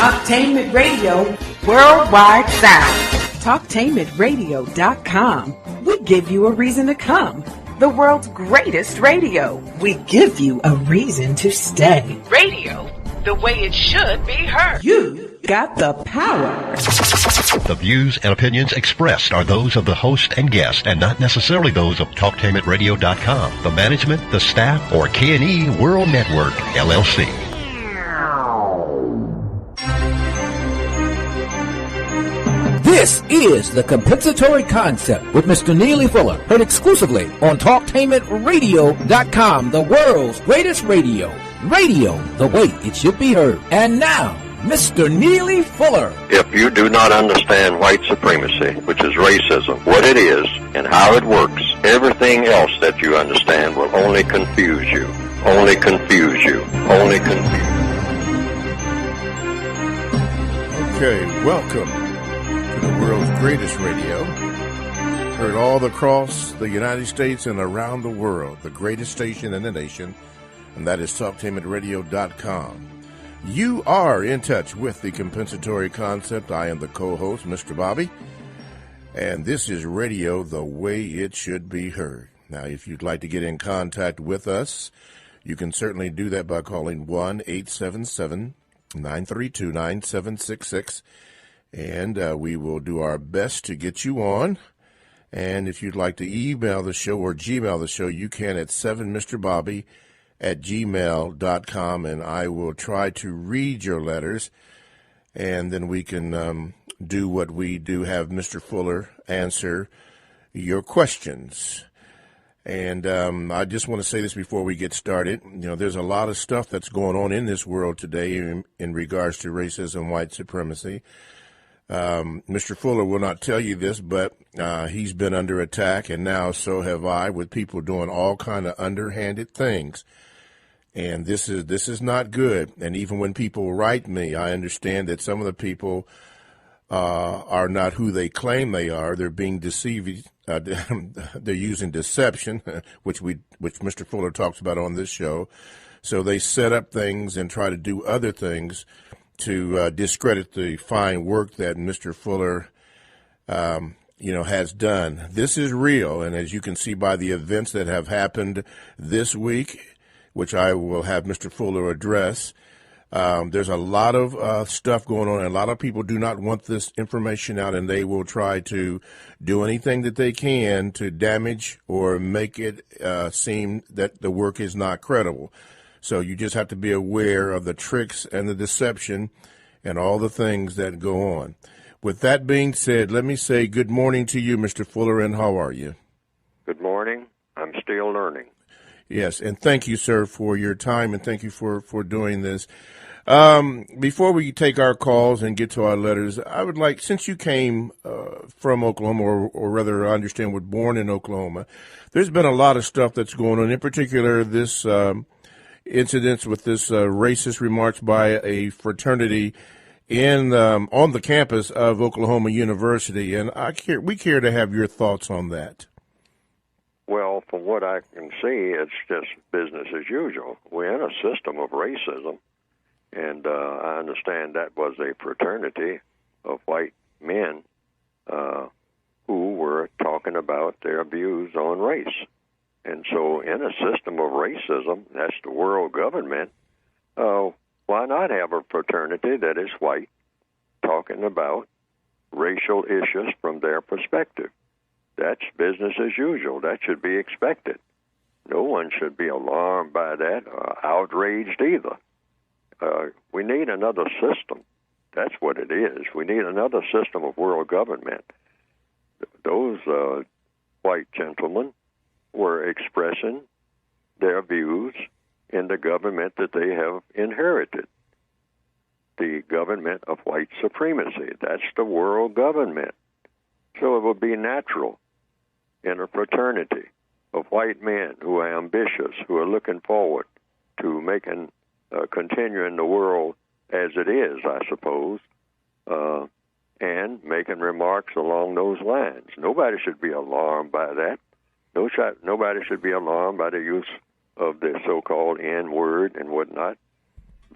Talktainment Radio Worldwide South. Talktainmentradio.com. We give you a reason to come. The world's greatest radio. We give you a reason to stay. Radio, the way it should be heard. You got the power. The views and opinions expressed are those of the host and guest and not necessarily those of Talktainmentradio.com, the management, the staff, or K&E World Network, LLC. This is The Compensatory Concept with Mr. Neely Fuller, heard exclusively on TalkTainmentRadio.com, the world's greatest radio. Radio, the way it should be heard. And now, Mr. Neely Fuller. If you do not understand white supremacy, which is racism, what it is and how it works, everything else that you understand will only confuse you. Only confuse you. Only confuse you. Okay, welcome to the world's greatest radio, heard all across the United States and around the world, the greatest station in the nation, and that is TalkTainmentRadio.com. You are in touch with the Compensatory Concept. I am the co-host, Mr. Bobby, and this is radio the way it should be heard. Now, if you'd like to get in contact with us, you can certainly do that by calling 1-877-932-9766. And we will do our best to get you on. And if you'd like to email the show or Gmail the show, you can at 7mrbobby@gmail.com, and I will try to read your letters. And then we can do what we do, have Mr. Fuller answer your questions. And I just want to say this before we get started. You know, there's a lot of stuff that's going on in this world today in regards to racism, white supremacy. Mr. Fuller will not tell you this, but he's been under attack, and now so have I, with people doing all kind of underhanded things. And this is not good. And even when people write me, I understand that some of the people are not who they claim they are. They're being deceived. They're using deception, which Mr. Fuller talks about on this show. So they set up things and try to do other things to discredit the fine work that Mr. Fuller, has done. This is real, and as you can see by the events that have happened this week, which I will have Mr. Fuller address, there's a lot of stuff going on, and a lot of people do not want this information out, and they will try to do anything that they can to damage or make it seem that the work is not credible. So you just have to be aware of the tricks and the deception and all the things that go on. With that being said, let me say good morning to you, Mr. Fuller, and how are you? Good morning. I'm still learning. Yes, and thank you, sir, for your time, and thank you for doing this. Before we take our calls and get to our letters, I would like, since you came from Oklahoma, or rather I understand were born in Oklahoma, there's been a lot of stuff that's going on, in particular this incidents with this racist remarks by a fraternity on the campus of Oklahoma University, and we care to have your thoughts on that. Well, from what I can see, it's just business as usual. We're in a system of racism, and I understand that was a fraternity of white men who were talking about their views on race. And so in a system of racism, that's the world government, why not have a fraternity that is white talking about racial issues from their perspective? That's business as usual. That should be expected. No one should be alarmed by that or outraged either. We need another system. That's what it is. We need another system of world government. Those white gentlemen were expressing their views in the government that they have inherited, the government of white supremacy. That's the world government. So it would be natural in a fraternity of white men who are ambitious, who are looking forward to making, continuing the world as it is, I suppose, and making remarks along those lines. Nobody should be alarmed by that. Nobody should be alarmed by the use of the so-called N-word and whatnot.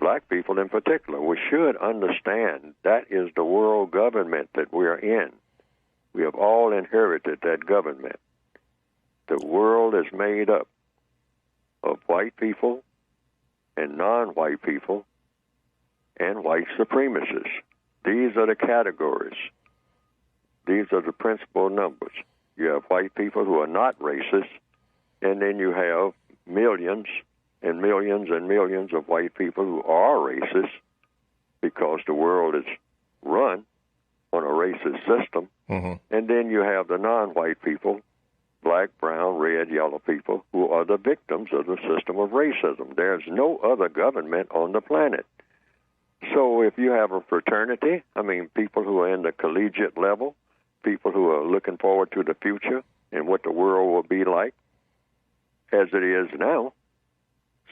black people in particular. We should understand that is the world government that we're in. We have all inherited that government. The world is made up of white people and non-white people and white supremacists. These are the categories. These are the principal numbers. You have white people who are not racist, and then you have millions and millions and millions of white people who are racist because the world is run on a racist system. Mm-hmm. And then you have the non-white people, black, brown, red, yellow people, who are the victims of the system of racism. There's no other government on the planet. So if you have a fraternity, people who are in the collegiate level, people who are looking forward to the future and what the world will be like as it is now,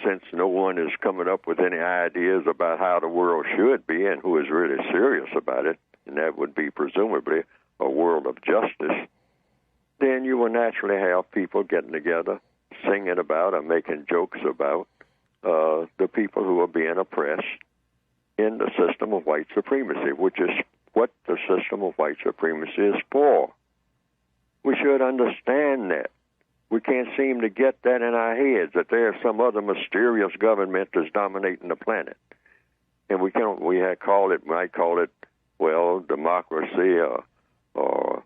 since no one is coming up with any ideas about how the world should be and who is really serious about it, and that would be presumably a world of justice, then you will naturally have people getting together, singing about or making jokes about the people who are being oppressed in the system of white supremacy, which is what the system of white supremacy is for. We should understand that. We can't seem to get that in our heads, that there's some other mysterious government that's dominating the planet. And we might call it, well, democracy or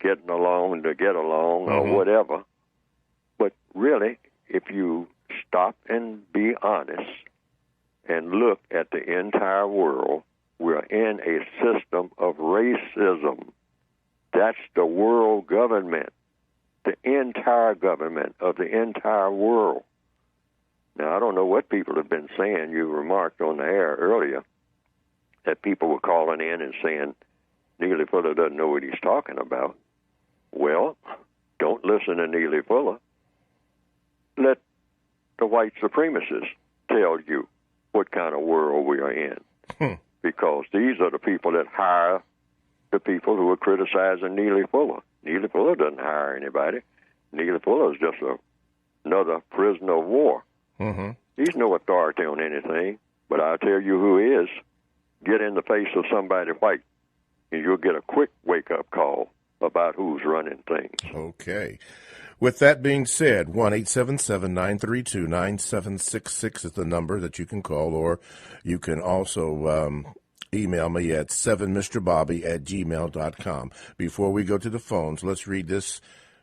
getting along to get along or whatever. But really, if you stop and be honest and look at the entire world, we're in a system of racism. That's the world government, the entire government of the entire world. Now, I don't know what people have been saying. You remarked on the air earlier that people were calling in and saying, Neely Fuller doesn't know what he's talking about. Well, don't listen to Neely Fuller. Let the white supremacists tell you what kind of world we are in. Because these are the people that hire the people who are criticizing Neely Fuller. Neely Fuller doesn't hire anybody. Neely Fuller is just another prisoner of war. Mm-hmm. He's no authority on anything, but I'll tell you who is. Get in the face of somebody white, and you'll get a quick wake-up call about who's running things. Okay. With that being said, 1-877-932-9766 is the number that you can call, or you can also email me at 7mrbobby@gmail.com. Before we go to the phones, let's read this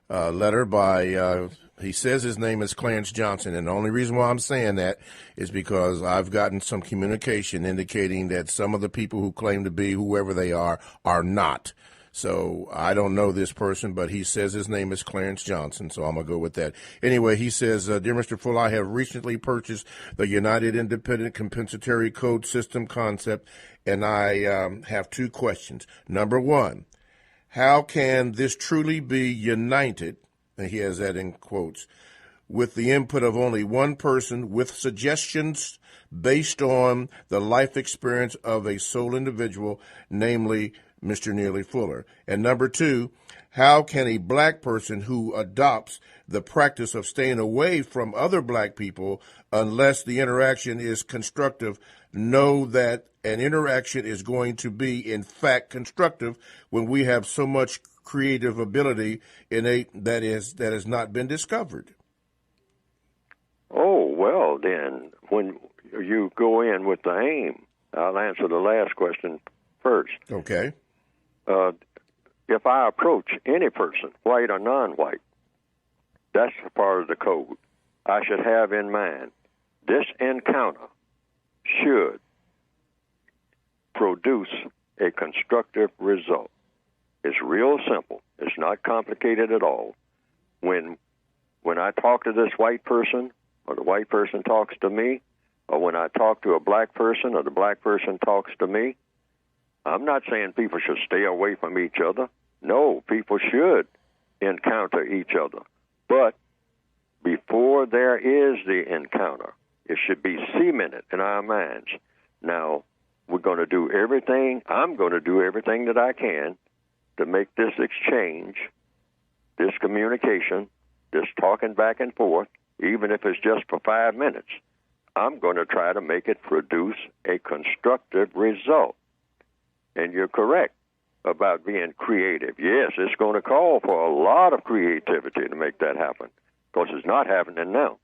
letter by, he says his name is Clarence Johnson, and the only reason why I'm saying that is because I've gotten some communication indicating that some of the people who claim to be whoever they are not. So I don't know this person, but he says his name is Clarence Johnson, so I'm going to go with that. Anyway, he says, Dear Mr. Fuller, I have recently purchased the United Independent Compensatory Code System concept, and I have two questions. Number one, how can this truly be united, and he has that in quotes, with the input of only one person with suggestions based on the life experience of a sole individual, namely Mr. Neely Fuller? And number two, how can a black person who adopts the practice of staying away from other black people unless the interaction is constructive know that an interaction is going to be, in fact, constructive when we have so much creative ability innate that has not been discovered? Oh, well, then, when you go in with the aim, I'll answer the last question first. Okay. If I approach any person, white or non-white, that's a part of the code. I should have in mind this encounter should produce a constructive result. It's real simple. It's not complicated at all. When I talk to this white person, or the white person talks to me, or when I talk to a black person, or the black person talks to me, I'm not saying people should stay away from each other. No, people should encounter each other. But before there is the encounter, it should be cemented in our minds. Now, we're going to do everything, I'm going to do everything that I can to make this exchange, this communication, this talking back and forth, even if it's just for 5 minutes, I'm going to try to make it produce a constructive result. And you're correct about being creative. Yes, it's going to call for a lot of creativity to make that happen, because it's not happening now.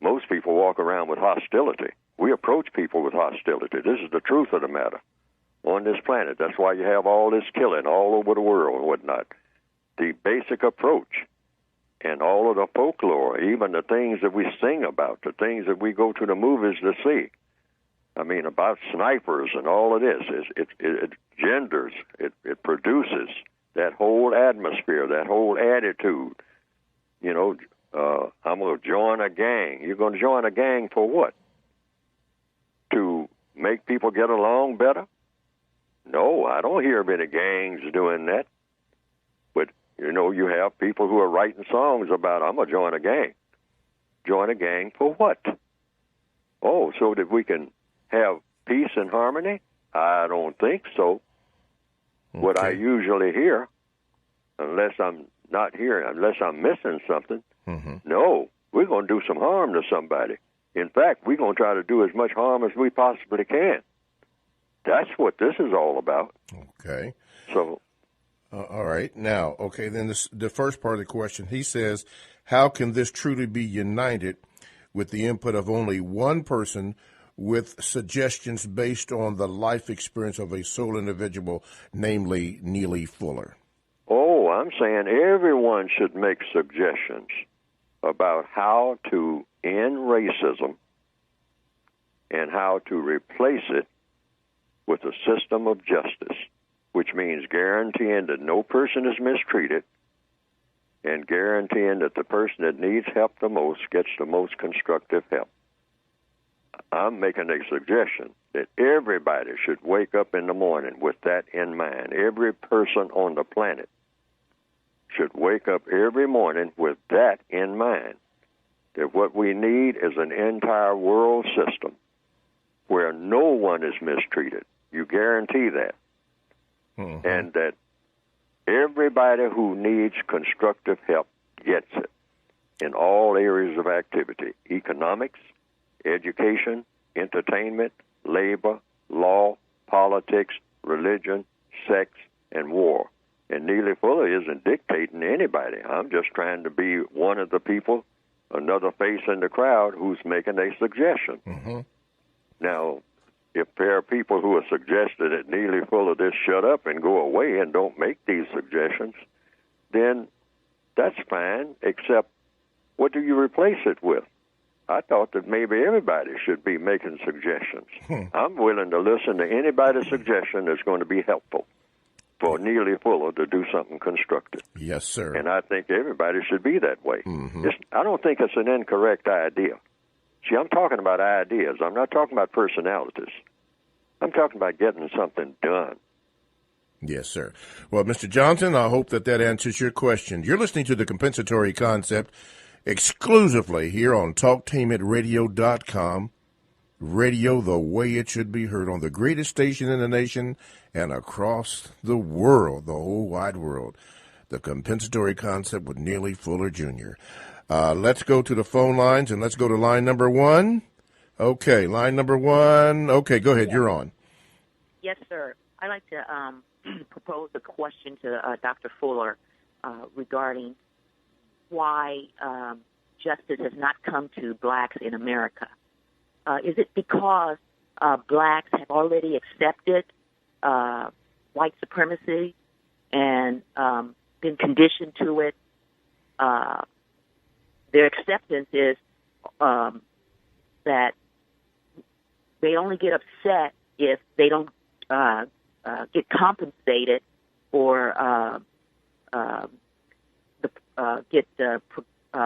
Most people walk around with hostility. We approach people with hostility. This is the truth of the matter on this planet. That's why you have all this killing all over the world and whatnot. The basic approach and all of the folklore, even the things that we sing about, the things that we go to the movies to see, I mean, about snipers and all of this, it genders, it produces that whole atmosphere, that whole attitude. You know, I'm going to join a gang. You're going to join a gang for what? To make people get along better? No, I don't hear many gangs doing that. But, you know, you have people who are writing songs about, I'm going to join a gang. Join a gang for what? Oh, so that we can have peace and harmony? I don't think so. Okay. What I usually hear, unless I'm missing something, no, we're going to do some harm to somebody. In fact, we're going to try to do as much harm as we possibly can. That's what this is all about. Okay. So, all right. Now, okay, then the first part of the question, he says, how can this truly be united with the input of only one person with suggestions based on the life experience of a sole individual, namely Neely Fuller? Oh, I'm saying everyone should make suggestions about how to end racism and how to replace it with a system of justice, which means guaranteeing that no person is mistreated and guaranteeing that the person that needs help the most gets the most constructive help. I'm making a suggestion that everybody should wake up in the morning with that in mind. Every person on the planet should wake up every morning with that in mind, that what we need is an entire world system where no one is mistreated. You guarantee that. And that everybody who needs constructive help gets it in all areas of activity: economics, education, entertainment, labor, law, politics, religion, sex, and war. And Neely Fuller isn't dictating to anybody. I'm just trying to be one of the people, another face in the crowd who's making a suggestion. Now, if there are people who are suggesting that Neely Fuller just shut up and go away and don't make these suggestions, then that's fine, except what do you replace it with? I thought that maybe everybody should be making suggestions. I'm willing to listen to anybody's suggestion that's going to be helpful for Neely Fuller to do something constructive. Yes, sir. And I think everybody should be that way. I don't think it's an incorrect idea. See, I'm talking about ideas. I'm not talking about personalities. I'm talking about getting something done. Yes, sir. Well, Mr. Johnson, I hope that answers your question. You're listening to The Compensatory Concept exclusively here on TalkTainmentRadio.com. Radio the way it should be heard, on the greatest station in the nation and across the world, the whole wide world. The Compensatory Concept with Neely Fuller Jr. Let's go to the phone lines, and let's go to line number one. Okay, line number one. Okay, go ahead. You're on. Yes, sir. I'd like to propose a question to Dr. Fuller regarding why justice has not come to blacks in America. Is it because blacks have already accepted white supremacy and been conditioned to it? Their acceptance is that they only get upset if they don't get compensated or get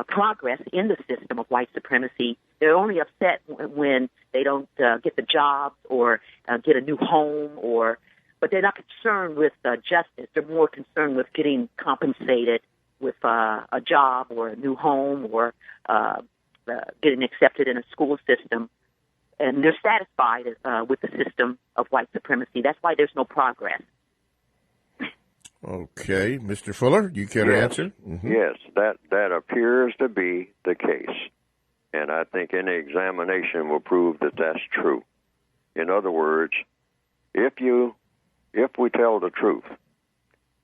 progress in the system of white supremacy. They're only upset when they don't get the job or get a new home, but they're not concerned with justice. They're more concerned with getting compensated with a job or a new home or getting accepted in a school system. And they're satisfied with the system of white supremacy. That's why there's no progress. Okay. Mr. Fuller, you care to answer? Yes, that appears to be the case. And I think any examination will prove that that's true. In other words, if we tell the truth,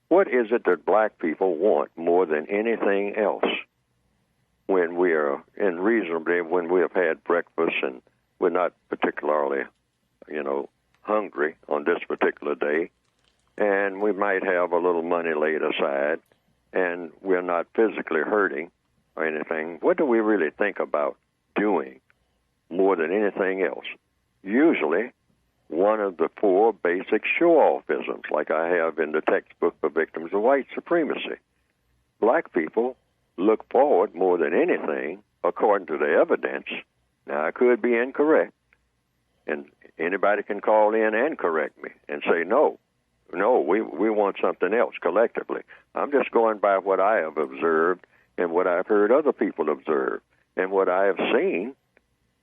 what is it that black people want more than anything else when we are when we have had breakfast and we're not particularly, hungry on this particular day, and we might have a little money laid aside, and we're not physically hurting or anything? What do we really think about doing more than anything else? Usually, one of the 4 basic show-offisms, like I have in the textbook for victims of white supremacy. Black people look forward more than anything, according to the evidence. Now, I could be incorrect, and anybody can call in and correct me and say, no, we want something else collectively. I'm just going by what I have observed and what I've heard other people observe and what I have seen,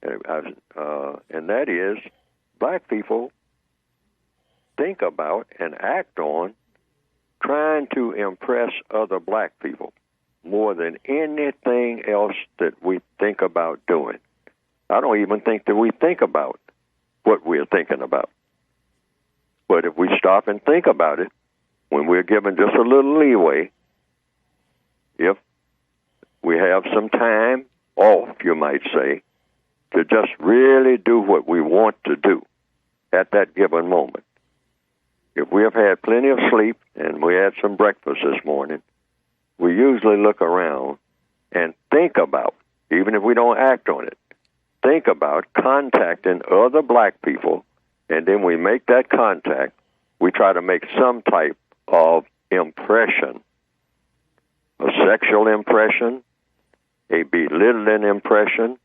and that is black people think about and act on trying to impress other black people more than anything else that we think about doing. I don't even think that we think about what we're thinking about. But if we stop and think about it, when we're given just a little leeway, if we have some time off, you might say, to just really do what we want to do at that given moment. If we have had plenty of sleep and we had some breakfast this morning, we usually look around and think about, even if we don't act on it, think about contacting other black people, and then we make that contact. We try to make some type of impression, a sexual impression, a belittling impression,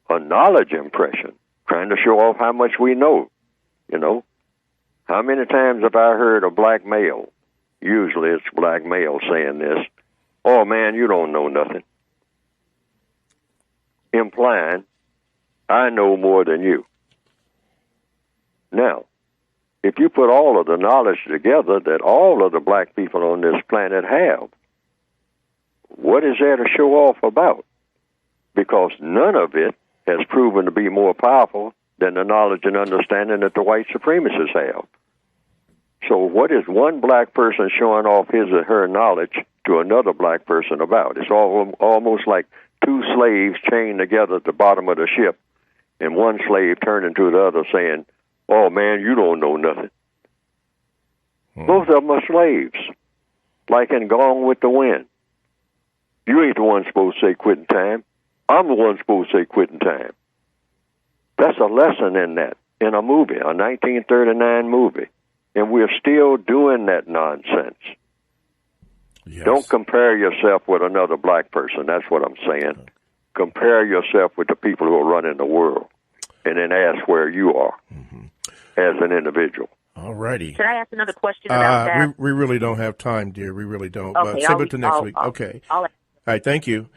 a knowledge impression, trying to show off how much we know. How many times have I heard a black male, usually it's black male saying this, oh man, you don't know nothing, implying I know more than you. Now, if you put all of the knowledge together that all of the black people on this planet have, what is there to show off about? Because none of it has proven to be more powerful than the knowledge and understanding that the white supremacists have. So what is one black person showing off his or her knowledge to another black person about? It's almost like 2 slaves chained together at the bottom of the ship, and one slave turning to the other saying, oh man, you don't know nothing. Both of them are slaves, like in Gone with the Wind. You ain't the one supposed to say quitting time. I'm the one supposed to say quitting time. That's a lesson in that, in a movie, a 1939 movie. And we're still doing that nonsense. Yes. Don't compare yourself with another black person. That's what I'm saying. Compare yourself with the people who are running the world, and then ask where you are as an individual. All righty. Can I ask another question about that? We really don't have time, dear. We really don't. Okay, save it to next week. Okay. All right, thank you.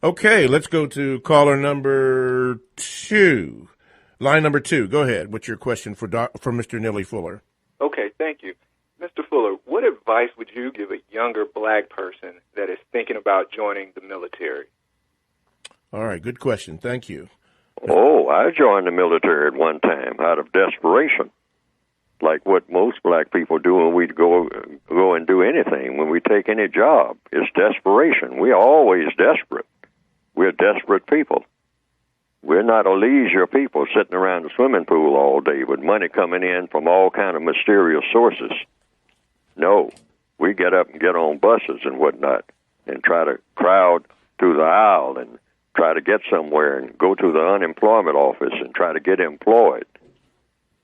Okay, let's go to caller number 2. Line number 2. Go ahead. What's your question for Mr. Neely Fuller? Okay, thank you. Mr. Fuller, what advice would you give a younger black person that is thinking about joining the military? All right, good question. Thank you. Oh, I joined the military at one time out of desperation, like what most black people do when we go and do anything. When we take any job, it's desperation. We're always desperate. We're desperate people. We're not a leisure people sitting around the swimming pool all day with money coming in from all kind of mysterious sources. No, we get up and get on buses and whatnot and try to crowd through the aisle and try to get somewhere and go to the unemployment office and try to get employed.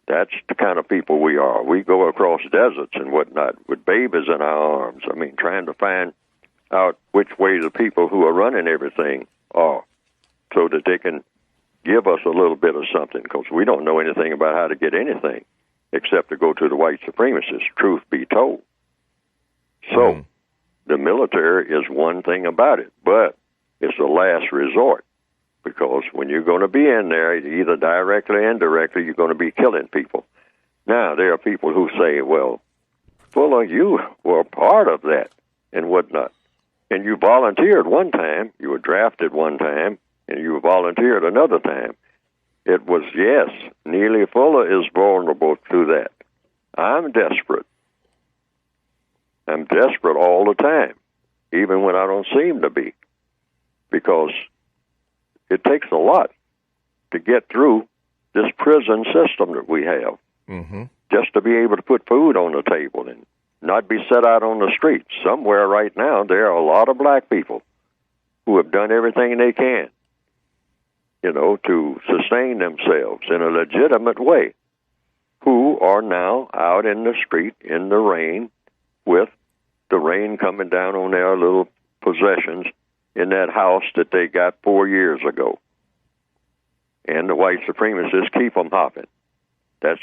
That's the kind of people we are. We go across deserts and whatnot with babies in our arms. I mean, trying to find out which way the people who are running everything are so that they can give us a little bit of something, because we don't know anything about how to get anything except to go to the white supremacists, truth be told. So the military is one thing about it, but it's the last resort, because when you're going to be in there, either directly or indirectly, you're going to be killing people. Now, there are people who say, well, Fuller, you were a part of that and whatnot. And you volunteered one time, you were drafted one time, and you volunteered another time. It was, yes, Neely Fuller is vulnerable to that. I'm desperate. I'm desperate all the time, even when I don't seem to be, because it takes a lot to get through this prison system that we have, just to be able to put food on the table and not be set out on the streets. Somewhere right now, there are a lot of black people who have done everything they can, to sustain themselves in a legitimate way, who are now out in the street in the rain with the rain coming down on their little possessions in that house that they got 4 years ago. And the white supremacists keep them hopping. That's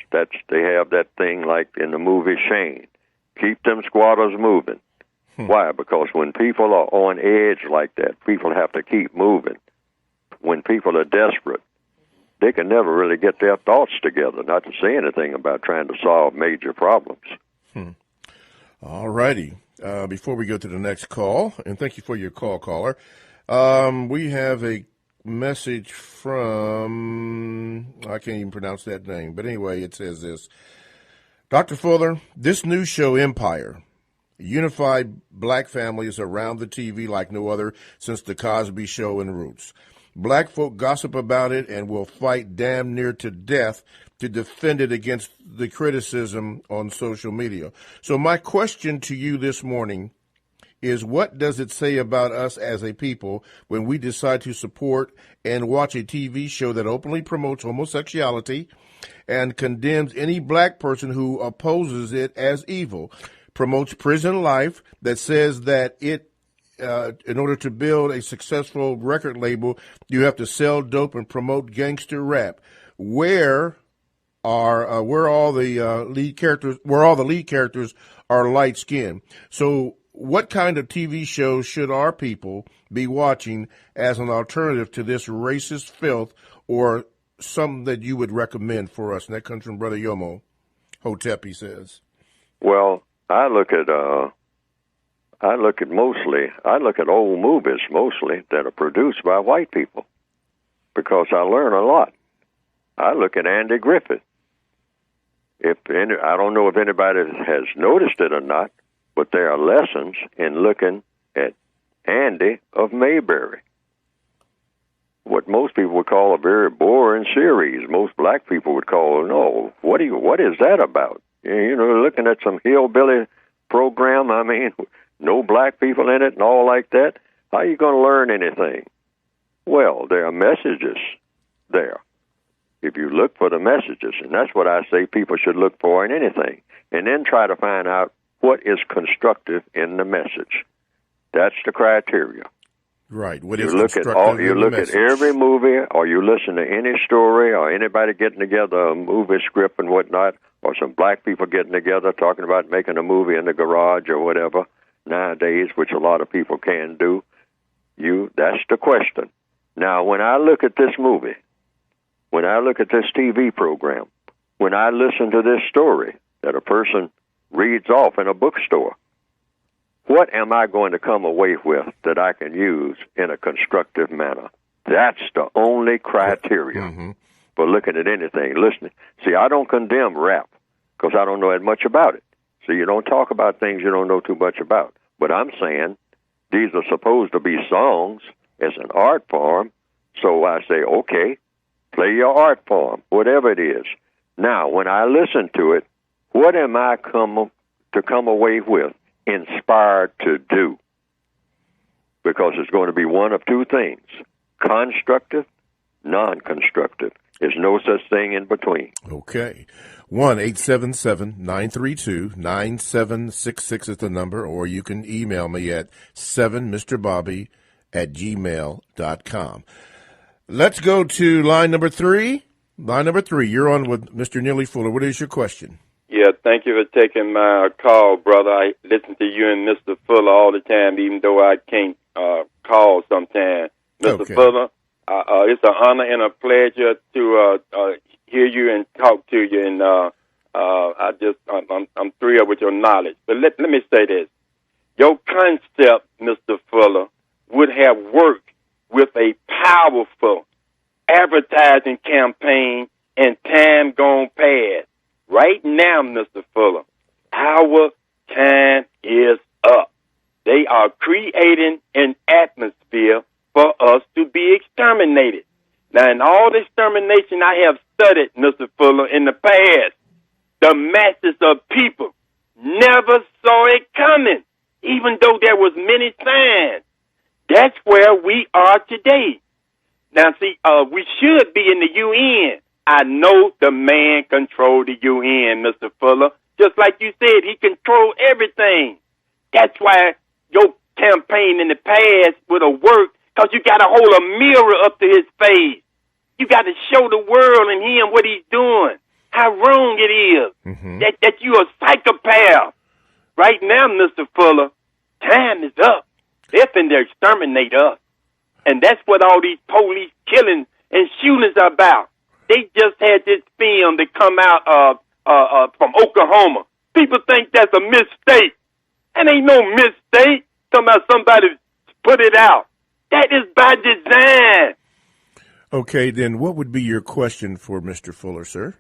they have that thing like in the movie Shane. Keep them squatters moving. Why? Because when people are on edge like that, people have to keep moving. When people are desperate, they can never really get their thoughts together, not to say anything about trying to solve major problems. All righty. Before we go to the next call, and thank you for your call, caller, we have a message from, I can't even pronounce that name, but anyway, it says this. Dr. Fuller, this new show, Empire, unified black families around the TV like no other since the Cosby Show and Roots. Black folk gossip about it and will fight damn near to death to defend it against the criticism on social media. So my question to you this morning is, what does it say about us as a people when we decide to support and watch a TV show that openly promotes homosexuality and condemns any black person who opposes it as evil, promotes prison life, that says that it in order to build a successful record label, you have to sell dope and promote gangster rap? Where all the lead characters are light skinned? So what kind of TV shows should our people be watching as an alternative to this racist filth, or something that you would recommend for us? And that comes from Brother Yomo Hotep, he says. Well, I look at old movies mostly that are produced by white people, because I learn a lot. I look at Andy Griffith. I don't know if anybody has noticed it or not, but there are lessons in looking at Andy of Mayberry. What most people would call a very boring series, most black people would call, no, what is that about? Looking at some hillbilly program, no black people in it and all like that. How are you going to learn anything? Well, there are messages there, if you look for the messages. And that's what I say people should look for in anything. And then try to find out what is constructive in the message. That's the criteria. Right. You look at every movie, or you listen to any story, or anybody getting together a movie script and whatnot, or some black people getting together talking about making a movie in the garage or whatever nowadays, which a lot of people can do. That's the question. Now, when I look at this movie, when I look at this TV program, when I listen to this story that a person reads off in a bookstore, what am I going to come away with that I can use in a constructive manner? That's the only criteria for looking at anything, listening. See, I don't condemn rap because I don't know that much about it. So you don't talk about things you don't know too much about. But I'm saying these are supposed to be songs as an art form, so I say, okay, play your art form, whatever it is. Now, when I listen to it, what am I to come away with, inspired to do? Because it's going to be one of two things, constructive, non-constructive. There's no such thing in between. Okay. 1-877-932-9766 is the number, or you can email me at 7mrbobby@gmail.com. Let's go to line number 3. Line number 3, you're on with Mr. Neely Fuller. What is your question? Yeah, thank you for taking my call, brother. I listen to you and Mr. Fuller all the time, even though I can't call sometimes. Mr. Fuller, it's an honor and a pleasure to hear you and talk to you, and I'm thrilled with your knowledge. But let me say this: your concept, Mr. Fuller, would have worked with a powerful advertising campaign and time gone past. Right now, Mr. Fuller, our time is up. They are creating an atmosphere for us to be exterminated. Now, in all the extermination I have studied, Mr. Fuller, in the past, the masses of people never saw it coming, even though there was many signs. That's where we are today. Now, see, we should be in the UN. I know the man controlled the UN, Mr. Fuller. Just like you said, he controlled everything. That's why your campaign in the past would have worked, because you got to hold a mirror up to his face. You got to show the world and him what he's doing, how wrong it is, that you're a psychopath. Right now, Mr. Fuller, time is up. They're finna exterminate us. And that's what all these police killings and shootings are about. They just had this film that come out from Oklahoma. People think that's a mistake. And ain't no mistake. Talking about somebody put it out. That is by design. Okay, then what would be your question for Mr. Fuller, sir?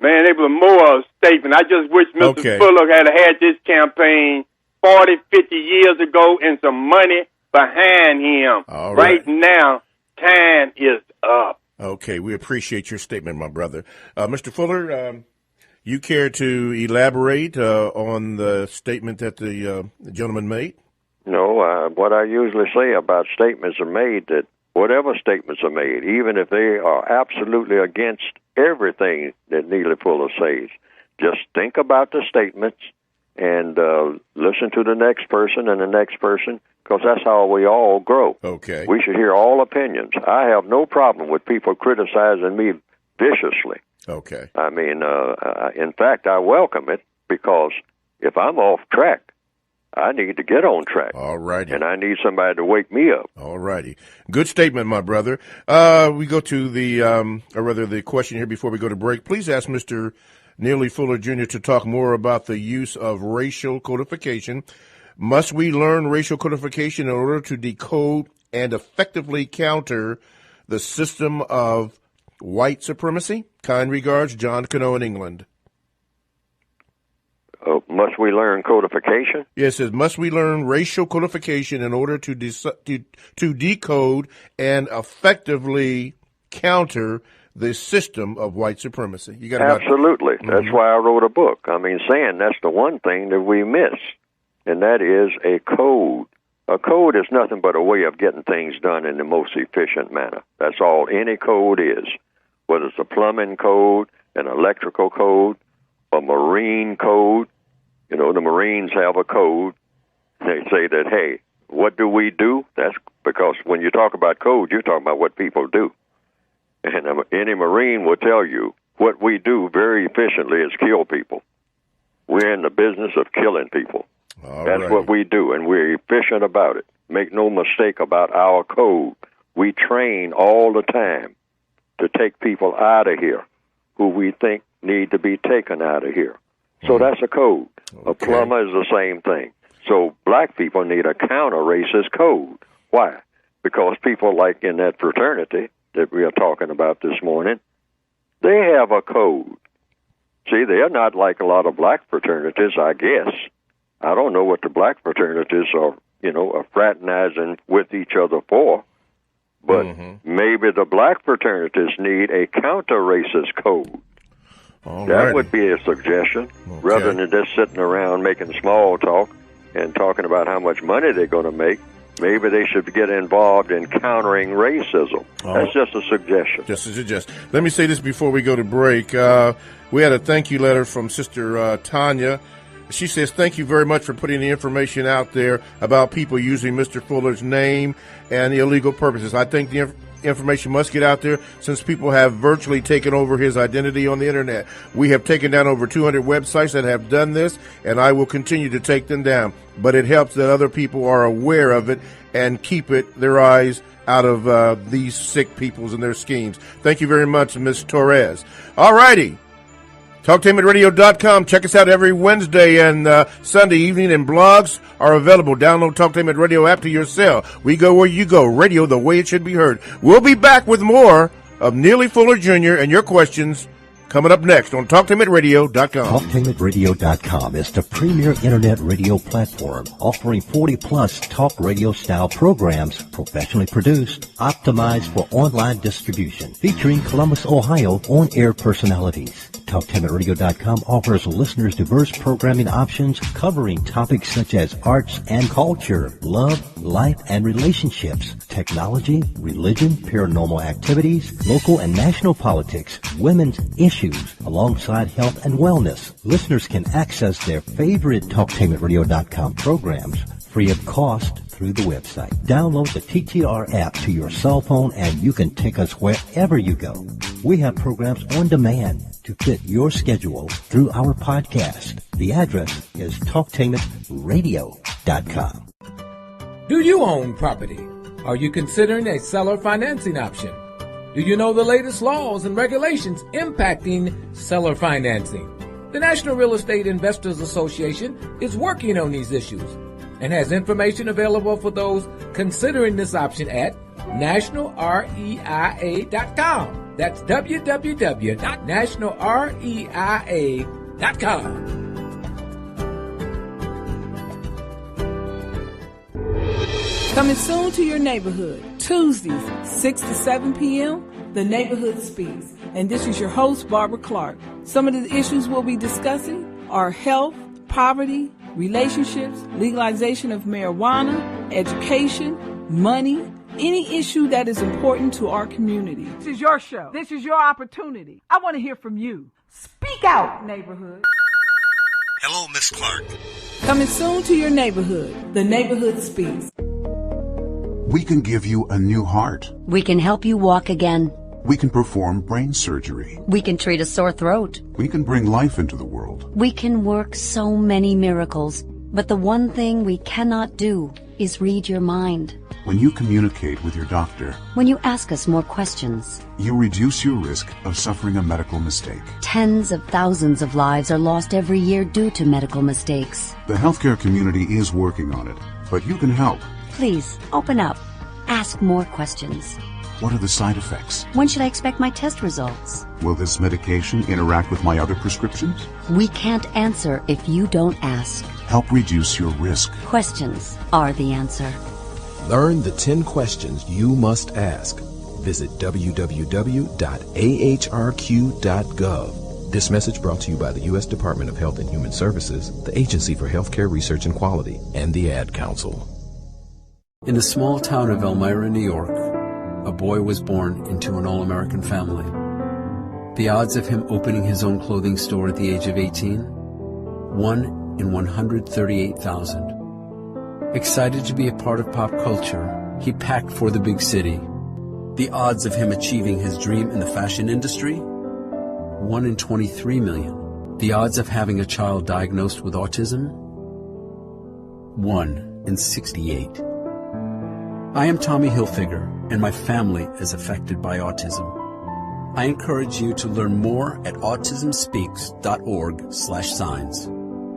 Man, it was more a statement. I just wish Mr. Fuller had this campaign 40, 50 years ago and some money behind him. All right now, time is up. Okay, we appreciate your statement, my brother. Mr. Fuller, you care to elaborate on the statement that the gentleman made? No, what I usually say about statements are made that whatever statements are made, even if they are absolutely against everything that Neely Fuller says, just think about the statements and listen to the next person and the next person, because that's how we all grow. Okay. We should hear all opinions. I have no problem with people criticizing me viciously. Okay. I mean, in fact, I welcome it, because if I'm off track, I need to get on track. All righty. And I need somebody to wake me up. All righty. Good statement, my brother. We go to the question here before we go to break. Please ask Mr. Neely Fuller, Jr. to talk more about the use of racial codification. Must we learn racial codification in order to decode and effectively counter the system of white supremacy? Kind regards, John Cano in England. Must we learn codification? Yes, it says, must we learn racial codification in order to decode and effectively counter the system of white supremacy? You got Absolutely. That's why I wrote a book. I mean, saying that's the one thing that we miss, and that is a code. A code is nothing but a way of getting things done in the most efficient manner. That's all any code is, whether it's a plumbing code, an electrical code, a marine code. You know, the Marines have a code. They say that, hey, what do we do? That's because when you talk about code, you're talking about what people do. And any Marine will tell you what we do very efficiently is kill people. We're in the business of killing people. That's what we do, and we're efficient about it. Make no mistake about our code. We train all the time to take people out of here who we think need to be taken out of here. So that's a code. A plumber is the same thing. So black people need a counter-racist code. Why? Because people like in that fraternity that we are talking about this morning, they have a code. See, they're not like a lot of black fraternities, I guess. I don't know what the black fraternities are fraternizing with each other for, but maybe the black fraternities need a counter-racist code. That would be a suggestion, rather than just sitting around making small talk and talking about how much money they're going to make. Maybe they should get involved in countering racism. That's just a suggestion. Just a suggestion. Let me say this before we go to break. We had a thank you letter from Sister Tanya. She says, thank you very much for putting the information out there about people using Mr. Fuller's name and the illegal purposes. I think the information must get out there since people have virtually taken over his identity on the internet. We have taken down over 200 websites that have done this, and I will continue to take them down. But it helps that other people are aware of it and keep their eyes out of these sick peoples and their schemes. Thank you very much, Ms. Torres. All righty. TalkTainmentRadio.com. Check us out every Wednesday and Sunday evening, and blogs are available. Download Talktainment Radio app to your cell. We go where you go. Radio the way it should be heard. We'll be back with more of Neely Fuller Jr. and your questions coming up next on TalkTainmentRadio.com. TalkTainmentRadio.com is the premier internet radio platform offering 40-plus talk radio-style programs professionally produced, optimized for online distribution, featuring Columbus, Ohio on-air personalities. TalkTainmentRadio.com offers listeners diverse programming options covering topics such as arts and culture, love, life and relationships, technology, religion, paranormal activities, local and national politics, women's issues, alongside health and wellness. Listeners can access their favorite TalkTainmentRadio.com programs free of cost through the website. Download the TTR app to your cell phone and you can take us wherever you go. We have programs on demand to fit your schedule through our podcast. The address is TalkTainmentRadio.com. Do you own property? Are you considering a seller financing option? Do you know the latest laws and regulations impacting seller financing? The National Real Estate Investors Association is working on these issues and has information available for those considering this option at nationalreia.com. That's www.nationalreia.com. Coming soon to your neighborhood, Tuesdays, 6 to 7 p.m., The Neighborhood Speaks. And this is your host, Barbara Clark. Some of the issues we'll be discussing are health, poverty, relationships, legalization of marijuana, education, money, any issue that is important to our community. This is your show. This is your opportunity. I want to hear from you. Speak out, neighborhood. Hello, Miss Clark. Coming soon to your neighborhood, The Neighborhood Speaks. We can give you a new heart. We can help you walk again. We can perform brain surgery. We can treat a sore throat. We can bring life into the world. We can work so many miracles. But the one thing we cannot do is read your mind. When you communicate with your doctor, when you ask us more questions, you reduce your risk of suffering a medical mistake. Tens of thousands of lives are lost every year due to medical mistakes. The healthcare community is working on it, but you can help. Please, open up. Ask more questions. What are the side effects? When should I expect my test results? Will this medication interact with my other prescriptions? We can't answer if you don't ask. Help reduce your risk. Questions are the answer. Learn the 10 questions you must ask. Visit www.ahrq.gov. This message brought to you by the U.S. Department of Health and Human Services, the Agency for Healthcare Research and Quality, and the Ad Council. In the small town of Elmira, New York, a boy was born into an all-American family. The odds of him opening his own clothing store at the age of 18? 1 in 138,000. Excited to be a part of pop culture, he packed for the big city. The odds of him achieving his dream in the fashion industry? 1 in 23 million. The odds of having a child diagnosed with autism? 1 in 68. I am Tommy Hilfiger, and my family is affected by autism. I encourage you to learn more at autismspeaks.org/signs.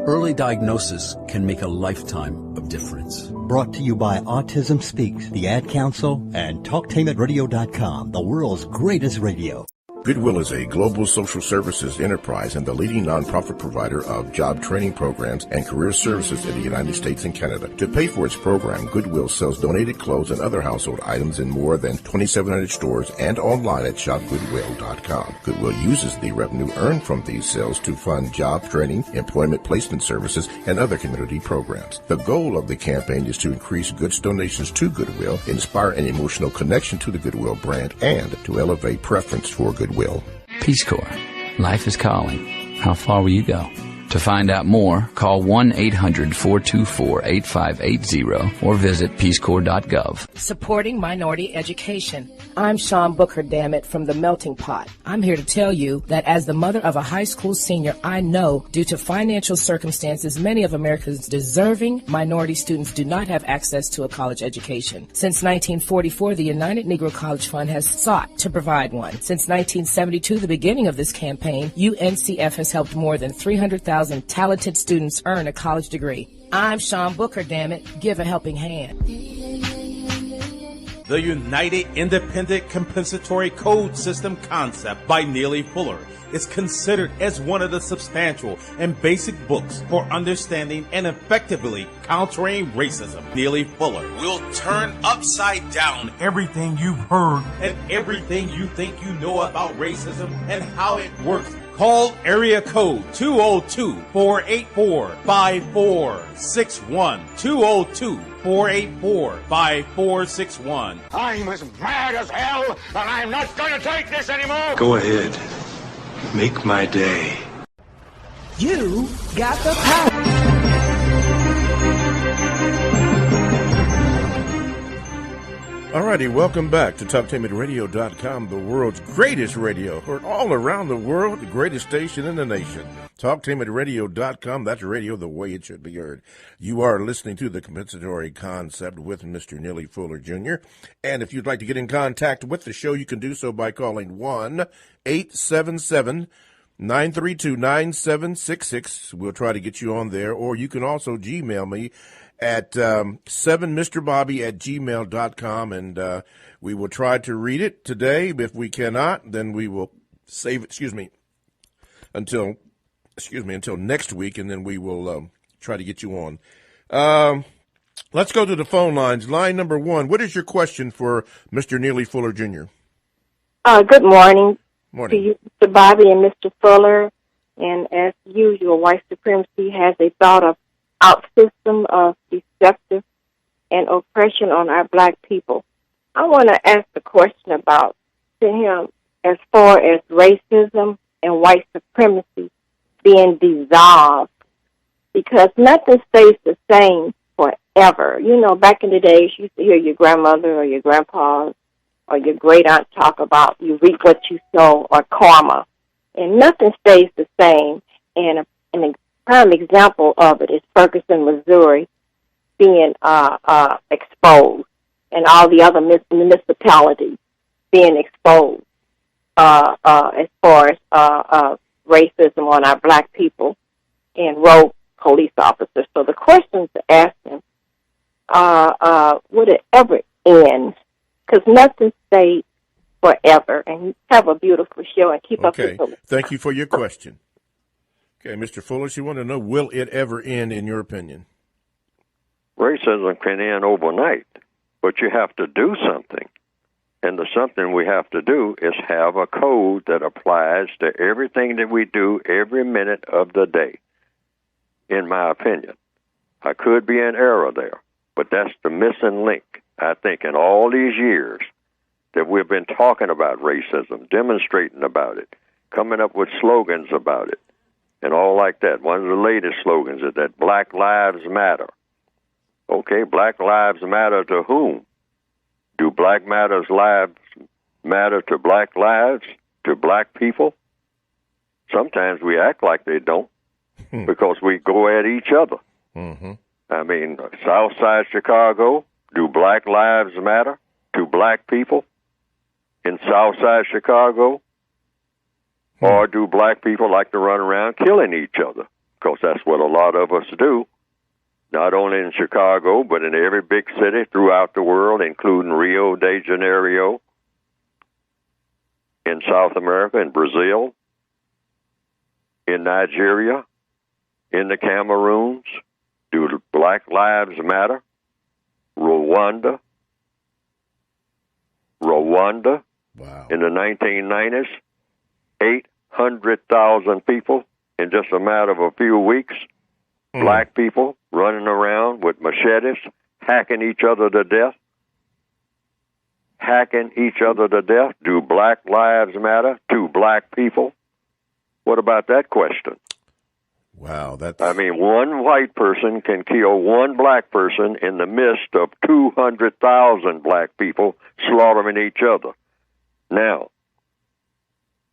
Early diagnosis can make a lifetime of difference. Brought to you by Autism Speaks, the Ad Council, and TalkTainmentRadio.com, the world's greatest radio. Goodwill is a global social services enterprise and the leading nonprofit provider of job training programs and career services in the United States and Canada. To pay for its program, Goodwill sells donated clothes and other household items in more than 2,700 stores and online at shopgoodwill.com. Goodwill uses the revenue earned from these sales to fund job training, employment placement services, and other community programs. The goal of the campaign is to increase goods donations to Goodwill, inspire an emotional connection to the Goodwill brand, and to elevate preference for Goodwill. Peace Corps. Life is calling. How far will you go? To find out more, call 1-800-424-8580 or visit peacecorps.gov. Supporting minority education. I'm Sean Booker, dammit, from The Melting Pot. I'm here to tell you that as the mother of a high school senior, I know due to financial circumstances, many of America's deserving minority students do not have access to a college education. Since 1944, the United Negro College Fund has sought to provide one. Since 1972, the beginning of this campaign, UNCF has helped more than 300,000 talented students earn a college degree. I'm Sean Booker, dammit. Give a helping hand. The United Independent Compensatory Code System concept by Neely Fuller is considered as one of the substantial and basic books for understanding and effectively countering racism. Neely Fuller will turn upside down everything you've heard and everything you think you know about racism and how it works. Call area code 202-484-5461. 202-484-5461. I'm as mad as hell, and I'm not going to take this anymore. Go ahead. Make my day. You got the power. Alrighty, welcome back to TalkTainmentRadio.com, the world's greatest radio, heard all around the world, the greatest station in the nation. TalkTainmentRadio.com, that's radio the way it should be heard. You are listening to The Compensatory Concept with Mr. Neely Fuller, Jr. And if you'd like to get in contact with the show, you can do so by calling 1-877-932-9766. We'll try to get you on there, or you can also Gmail me at 7mrbobby@gmail.com, and we will try to read it today. If we cannot, then we will save it, until next week, and then we will try to get you on. Let's go to the phone lines. Line number 1, what is your question for Mr. Neely Fuller, Jr.? Good morning. Morning. To you, Mr. Bobby and Mr. Fuller. And as usual, white supremacy has a thought out system of deceptive and oppression on our black people. I want to ask a question about to him as far as racism and white supremacy being dissolved, because nothing stays the same forever. You know, back in the days, you used to hear your grandmother or your grandpa or your great aunt talk about you reap what you sow, or karma, and nothing stays the same. And an prime example of it is Ferguson, Missouri, being exposed, and all the other municipalities being exposed as far as racism on our black people and rogue police officers. So the question to ask him, would it ever end? Because nothing stays forever. And have a beautiful show and keep up the good. Thank you for your question. Okay, Mr. Fuller, you want to know, will it ever end, in your opinion? Racism can end overnight, but you have to do something. And the something we have to do is have a code that applies to everything that we do every minute of the day, in my opinion. I could be in error there, but that's the missing link, I think, in all these years that we've been talking about racism, demonstrating about it, coming up with slogans about it, and all like that. One of the latest slogans is that Black Lives Matter. Okay, Black Lives Matter to whom? Do Black lives matter to black lives, to black people? Sometimes we act like they don't because we go at each other. Mm-hmm. I mean, Southside Chicago, do Black Lives matter to black people in Southside Chicago? Or do black people like to run around killing each other? Because that's what a lot of us do, not only in Chicago, but in every big city throughout the world, including Rio de Janeiro, in South America, in Brazil, in Nigeria, in the Cameroons. Do Black Lives matter? Rwanda. Wow. In the 1990s, 800,000 people in just a matter of a few weeks. Black people running around with machetes, hacking each other to death. Do Black Lives matter to black people? What about that question? Wow, that's... I mean, one white person can kill one black person in the midst of 200,000 black people slaughtering each other. Now,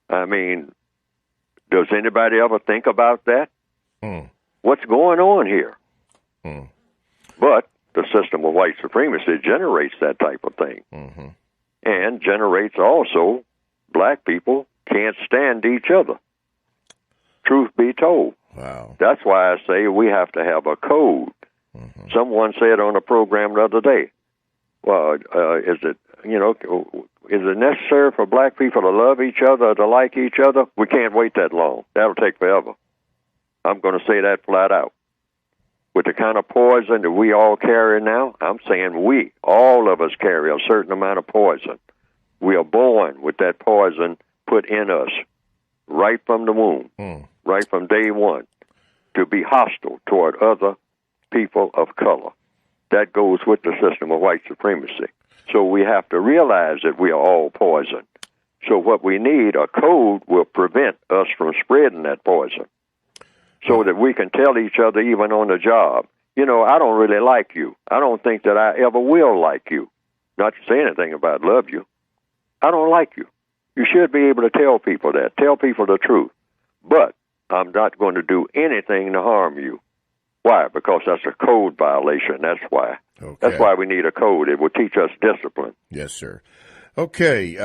I mean, does anybody ever think about that? What's going on here? But the system of white supremacy generates that type of thing. And generates also black people can't stand each other. Truth be told. Wow. That's why I say we have to have a code. Someone said on a program the other day, well, is it necessary for black people to love each other, to like each other? We can't wait that long. That'll take forever. I'm going to say that flat out. With the kind of poison that we all carry now, I'm saying all of us carry a certain amount of poison. We are born with that poison put in us right from the womb, right from day one, to be hostile toward other people of color. That goes with the system of white supremacy. So we have to realize that we are all poison. So what we need, a code, will prevent us from spreading that poison so that we can tell each other even on the job, I don't really like you. I don't think that I ever will like you. Not to say anything about love you. I don't like you. You should be able to tell people that. Tell people the truth. But I'm not going to do anything to harm you. Why? Because that's a code violation. That's why. Okay. That's why we need a code. It will teach us discipline. Yes, sir. Okay,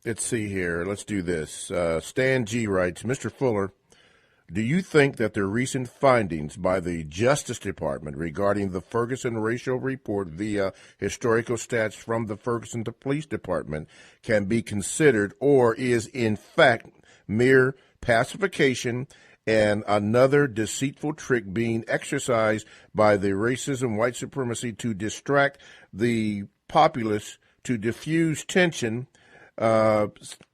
let's see here. Let's do this. Stan G. writes, Mr. Fuller, do you think that the recent findings by the Justice Department regarding the Ferguson racial report via historical stats from the Ferguson Police Department can be considered or is in fact mere pacification and another deceitful trick being exercised by the racism, white supremacy to distract the populace, to diffuse tension,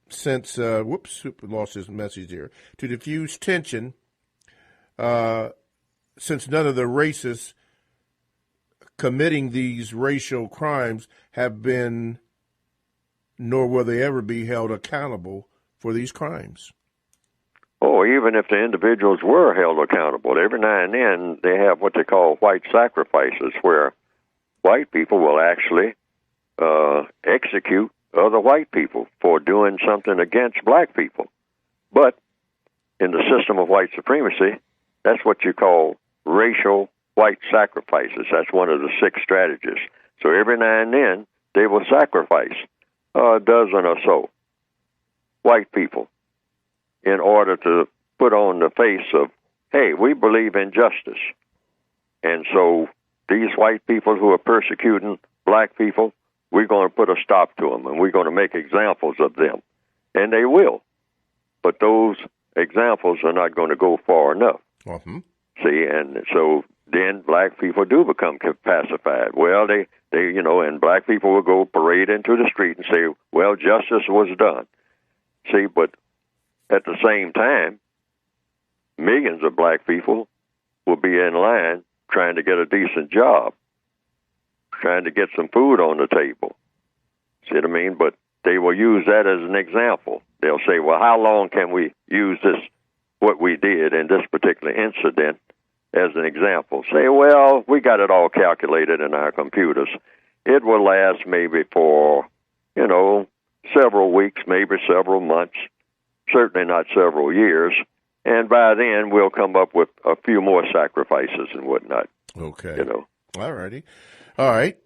since lost his message here, to diffuse tension, since none of the racists committing these racial crimes have been, nor will they ever be held accountable for these crimes. Oh, even if the individuals were held accountable, every now and then they have what they call white sacrifices, where white people will actually execute other white people for doing something against black people. But in the system of white supremacy, that's what you call racial white sacrifices. That's one of the 6 strategies. So every now and then they will sacrifice a dozen or so white people in order to put on the face of, hey, we believe in justice. And so these white people who are persecuting black people, we're going to put a stop to them, and we're going to make examples of them. And they will. But those examples are not going to go far enough. See, and so then black people do become pacified. Well, they and black people will go parade into the street and say, well, justice was done. See, but at the same time, millions of black people will be in line trying to get a decent job, trying to get some food on the table. See what I mean? But they will use that as an example. They'll say, well, how long can we use this, what we did in this particular incident, as an example? Say, well, we got it all calculated in our computers. It will last maybe for, several weeks, maybe several months, certainly not several years. And by then, we'll come up with a few more sacrifices and whatnot. Okay. All righty. All right.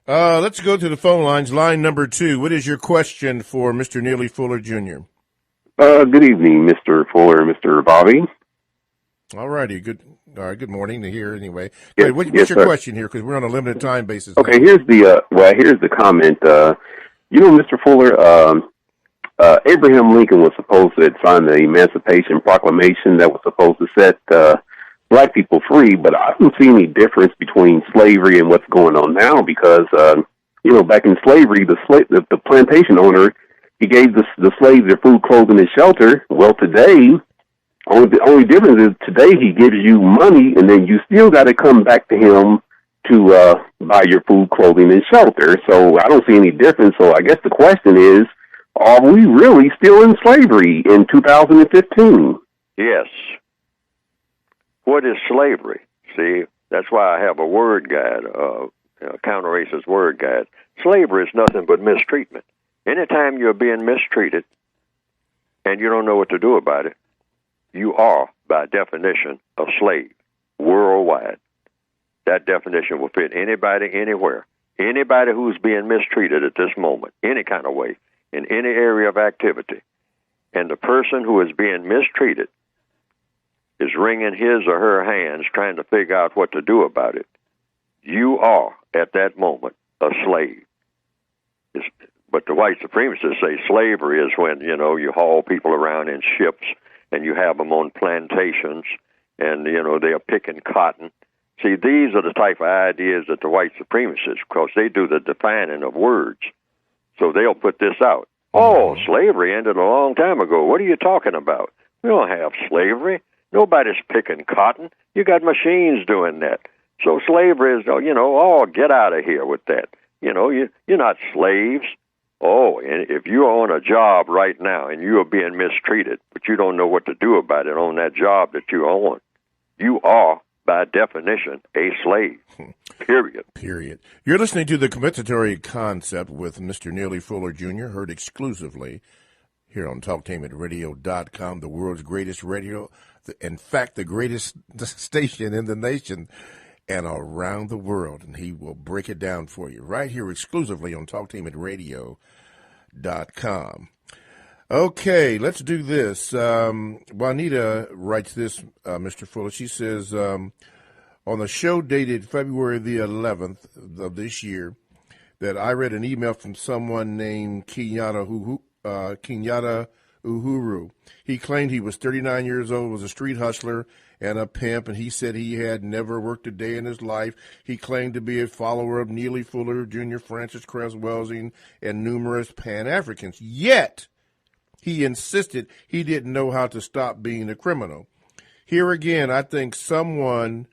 Let's go to the phone lines. Line number 2. What is your question for Mr. Neely Fuller, Jr.? Good evening, Mr. Fuller and Mr. Bobby. All righty. Good morning to hear anyway. Yes, what's your question here? Because we're on a limited time basis. Okay, here's the comment. Mr. Fuller, Abraham Lincoln was supposed to sign the Emancipation Proclamation that was supposed to set black people free, but I don't see any difference between slavery and what's going on now because, back in slavery, the plantation owner, he gave the slaves their food, clothing, and shelter. Well, today, the only difference is today he gives you money, and then you still got to come back to him to buy your food, clothing, and shelter. So I don't see any difference. So I guess the question is, are we really still in slavery in 2015? Yes. What is slavery? See, that's why I have a word guide, counter-racist word guide. Slavery is nothing but mistreatment. Anytime you're being mistreated and you don't know what to do about it, you are, by definition, a slave worldwide. That definition will fit anybody, anywhere. Anybody who's being mistreated at this moment, any kind of way, in any area of activity, and the person who is being mistreated is wringing his or her hands trying to figure out what to do about it, you are, at that moment, a slave. But the white supremacists say slavery is when, you haul people around in ships and you have them on plantations and, they're picking cotton. See, these are the type of ideas that the white supremacists, because they do the defining of words. So they'll put this out. Oh, slavery ended a long time ago. What are you talking about? We don't have slavery. Nobody's picking cotton. You got machines doing that. So slavery is, get out of here with that. You're not slaves. Oh, and if you're on a job right now and you are being mistreated, but you don't know what to do about it on that job that you're on, you are, by definition, a slave. Period. You're listening to The Compensatory Concept with Mr. Neely Fuller, Jr., heard exclusively here on TalkTainMenRadio.com, the world's greatest radio, in fact, the greatest station in the nation and around the world. And he will break it down for you right here exclusively on TalkTainMenRadio.com. Okay, let's do this. Juanita writes this, Mr. Fuller. She says, on the show dated February the 11th of this year, that I read an email from someone named Kenyatta Uhuru. He claimed he was 39 years old, was a street hustler and a pimp, and he said he had never worked a day in his life. He claimed to be a follower of Neely Fuller, Jr., Francis Cress Welsing, and numerous Pan-Africans. Yet, he insisted he didn't know how to stop being a criminal. Here again, I think someone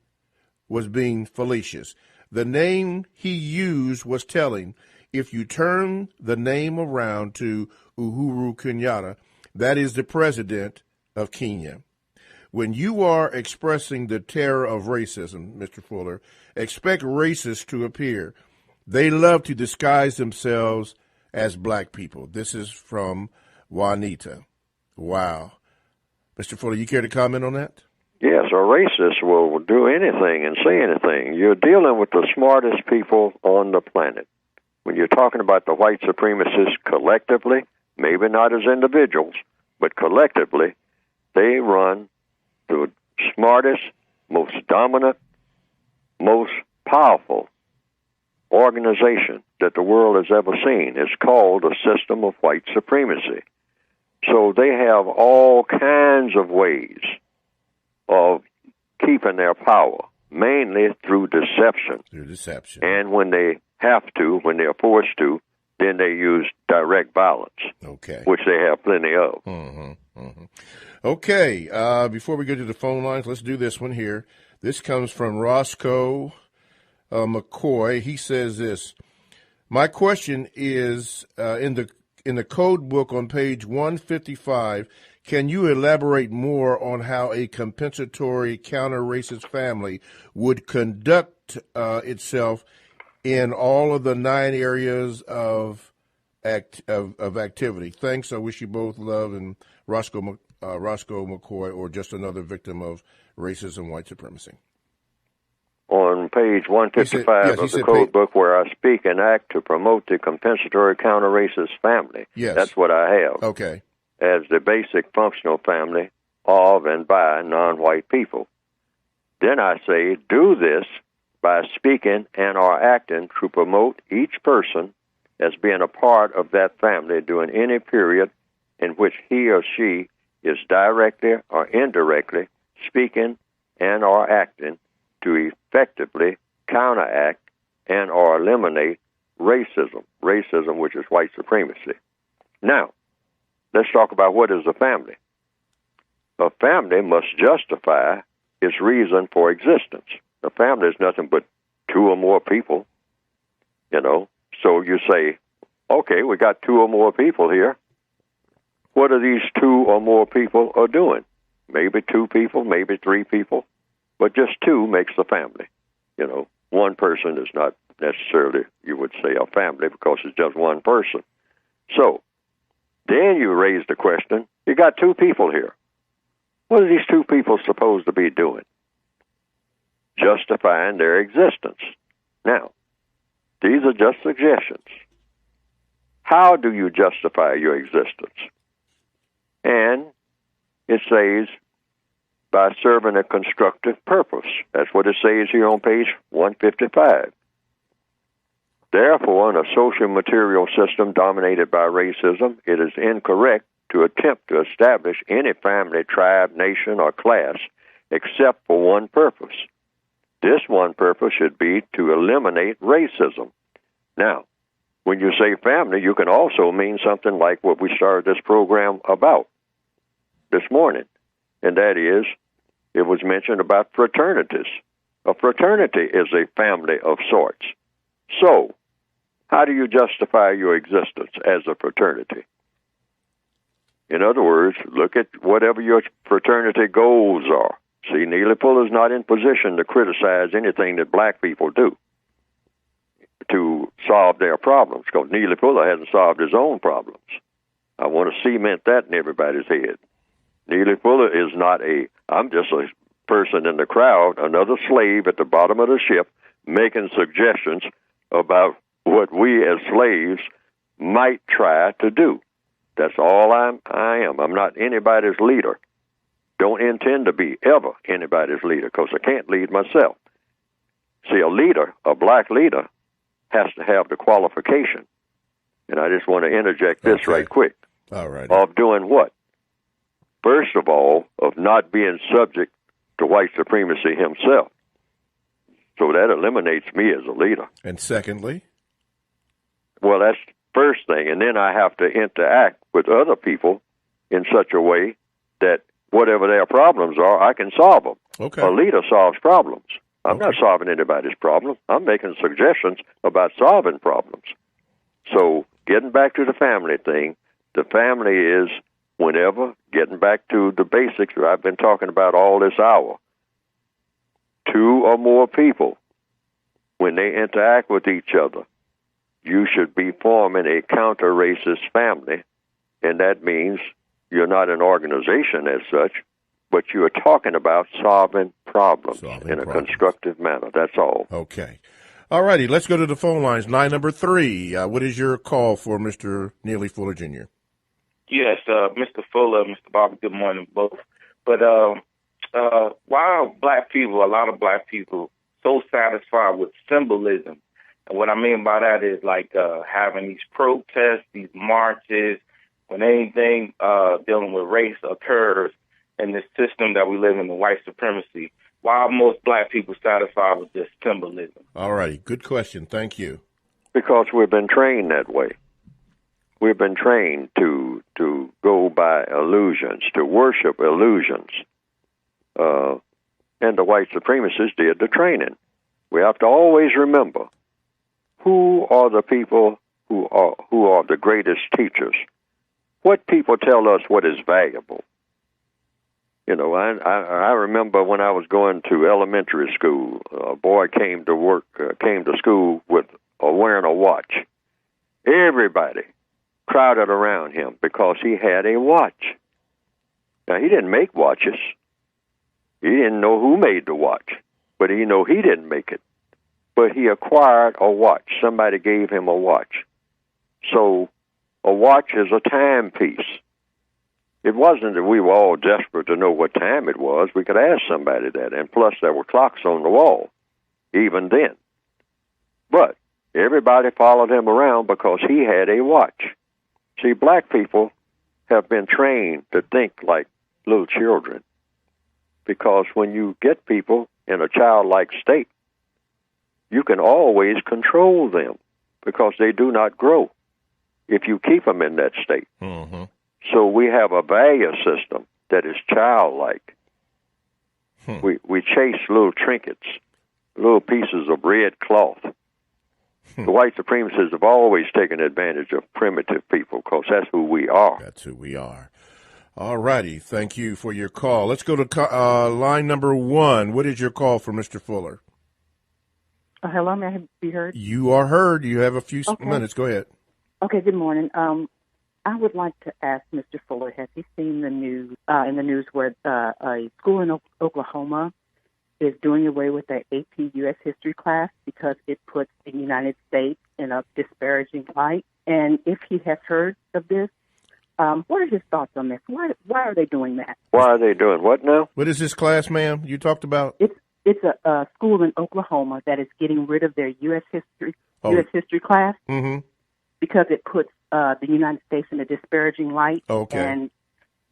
was being fallacious. The name he used was telling. If you turn the name around to Uhuru Kenyatta, that is the president of Kenya. When you are expressing the terror of racism, Mr. Fuller, expect racists to appear. They love to disguise themselves as black people. This is from Juanita. Wow. Mr. Fuller, you care to comment on that? Yes, a racist will do anything and say anything. You're dealing with the smartest people on the planet. When you're talking about the white supremacists collectively, maybe not as individuals, but collectively, they run the smartest, most dominant, most powerful organization that the world has ever seen. It's called a system of white supremacy. So they have all kinds of ways of keeping their power, mainly through deception. And when they have to, when they're forced to, then they use direct violence, which they have plenty of. Okay, before we go to the phone lines, let's do this one here. This comes from Roscoe McCoy. He says this: my question is, in the code book on page 155, can you elaborate more on how a compensatory counter-racist family would conduct itself in all of the 9 areas of activity? Thanks. I wish you both love. And Roscoe McCoy, or just another victim of racism, white supremacy. On page 155 of the code book, where I speak and act to promote the compensatory counter-racist family. Yes. That's what I have. Okay. As the basic functional family of and by non-white people. Then I say, do this by speaking and or acting to promote each person as being a part of that family during any period in which he or she is directly or indirectly speaking and or acting to effectively counteract and or eliminate racism, which is white supremacy. Now, let's talk about what is a family. A family must justify its reason for existence. A family is nothing but 2 or more people, So you say, okay, we got 2 or more people here. What are these 2 or more people are doing? Maybe 2 people, maybe 3 people. but just two makes a family. You know, one person is not necessarily, you would say, a family because it's just one person. So then you raise the question, you got two people here. What are these two people supposed to be doing? Justifying their existence. Now, these are just suggestions. How do you justify your existence? And it says, by serving a constructive purpose. That's what it says here on page 155. Therefore, in a social material system dominated by racism, it is incorrect to attempt to establish any family, tribe, nation, or class except for one purpose. This one purpose should be to eliminate racism. Now, when you say family, you can also mean something like what we started this program about this morning, and that is, it was mentioned about fraternities. A fraternity is a family of sorts. So, how do you justify your existence as a fraternity? In other words, look at whatever your fraternity goals are. See, Neely Fuller is not in position to criticize anything that black people do to solve their problems, because Neely Fuller hasn't solved his own problems. I want to cement that in everybody's head. Neely Fuller is not I'm just a person in the crowd, another slave at the bottom of the ship, making suggestions about what we as slaves might try to do. That's all I am. I'm not anybody's leader. Don't intend to be ever anybody's leader, because I can't lead myself. See, a leader, a black leader, has to have the qualification. And I just want to interject this right quick. All right. Of doing what? First of all, of not being subject to white supremacy himself. So that eliminates me as a leader. And secondly? Well, that's the first thing. And then I have to interact with other people in such a way that whatever their problems are, I can solve them. Okay. A leader solves problems. I'm not solving anybody's problem. I'm making suggestions about solving problems. So getting back to the family thing, the family is whenever, getting back to the basics that I've been talking about all this hour, two or more people, when they interact with each other, you should be forming a counter-racist family, and that means you're not an organization as such, but you are talking about solving problems in a constructive manner. That's all. Okay. All righty, let's go to the phone lines. Line number 3. What is your call for Mr. Neely Fuller Jr.? Yes, Mr. Fuller, Mr. Bobby, good morning, both. But why are a lot of black people, so satisfied with symbolism? And what I mean by that is like having these protests, these marches, when anything dealing with race occurs in this system that we live in, the white supremacy. Why are most black people satisfied with this symbolism? All righty, good question. Thank you. Because we've been trained that way. We've been trained to go by illusions, to worship illusions. And the white supremacists did the training. We have to always remember who are the people who are the greatest teachers. What people tell us what is valuable. You know, I remember when I was going to elementary school, a boy came to school with wearing a watch. Everybody crowded around him because he had a watch. Now, he didn't make watches. He didn't know who made the watch, but he didn't make it. But he acquired a watch. Somebody gave him a watch. So a watch is a timepiece. It wasn't that we were all desperate to know what time it was. We could ask somebody that. And plus, there were clocks on the wall, even then. But everybody followed him around because he had a watch. See, black people have been trained to think like little children, because when you get people in a childlike state, you can always control them because they do not grow if you keep them in that state. Mm-hmm. So we have a value system that is childlike. We chase little trinkets, little pieces of red cloth. The white supremacists have always taken advantage of primitive people because that's who we are. That's who we are. All righty. Thank you for your call. Let's go to line number 1. What is your call for Mr. Fuller? Hello, may I be heard? You are heard. You have a few minutes. Go ahead. Okay, good morning. I would like to ask Mr. Fuller, has he seen the news in the news where a school in Oklahoma is doing away with their AP U.S. history class because it puts the United States in a disparaging light? And if he has heard of this, what are his thoughts on this? Why are they doing that? Why are they doing what now? What is this class, ma'am, you talked about? It's a school in Oklahoma that is getting rid of their U.S. history class because it puts the United States in a disparaging light. Okay.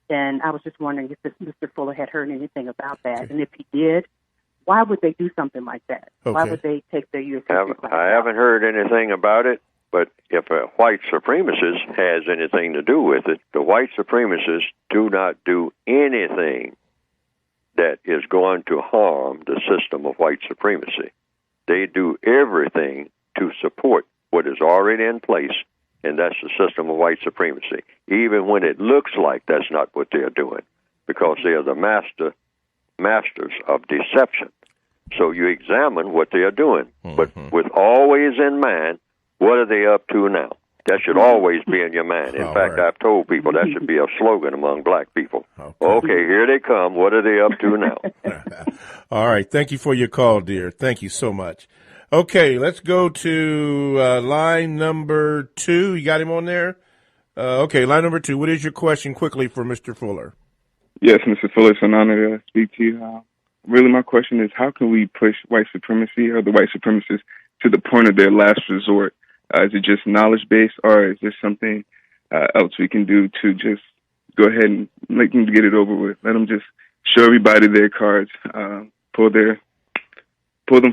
And I was just wondering if Mr. Fuller had heard anything about that, and if he did, why would they do something like that? Okay. Why would they take their U.S. history class? I haven't heard anything about it, but if a white supremacist has anything to do with it, the white supremacists do not do anything that is going to harm the system of white supremacy. They do everything to support what is already in place, and that's the system of white supremacy, even when it looks like that's not what they're doing, because they are the masters of deception. So you examine what they are doing, but with always in mind, what are they up to now? That should always be in your mind. In fact, I've told people that should be a slogan among black people. Okay, here they come. What are they up to now? All right. Thank you for your call, dear. Thank you so much. Okay, let's go to line number 2. You got him on there? Okay, line number 2. What is your question quickly for Mr. Fuller? Yes, Mr. Fuller, it's an honor to speak to you. Really, my question is, how can we push white supremacy or the white supremacists to the point of their last resort? Is it just knowledge-based, or is there something else we can do to just go ahead and make them get it over with? Let them just show everybody their cards, pull them